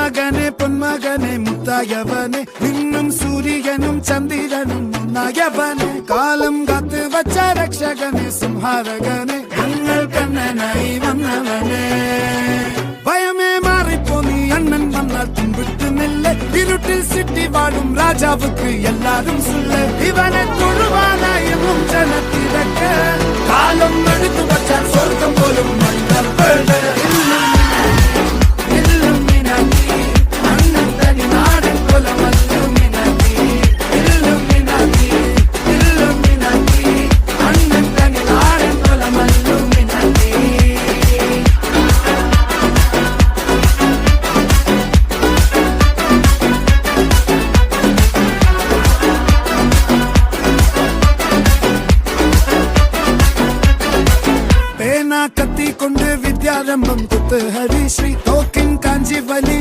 മകനെ പൊന്മകനെ മുത്തായവനെ നിന്നും സൂര്യനും ചന്ദ്രനും ഒന്നായവനെ കാലം കാത്ത് വച്ച രക്ഷകനെ സംഹാരകനെ ഞങ്ങൾ കണ്ണനായി വന്നവനെ ഭയമേ മാറിപ്പോ നീ അണ്ണൻ വന്നാൽ പിൻവിട്ടുന്നില്ല ഇരുട്ടിൽ സിറ്റി വാഴും രാജാവുക്ക് എല്ലാരും സുല്ല ഇവനെ തൊഴുവാനായും ജനത്തിരക്ക് കാലം എടുത്തു വച്ചാൽ സ്വർഗം പോലും കത്തി കൊണ്ട് വിദ്യാരംഭം കുത്ത് ഹരിശ്രീ തോക്കിൻ കാഞ്ചി വലി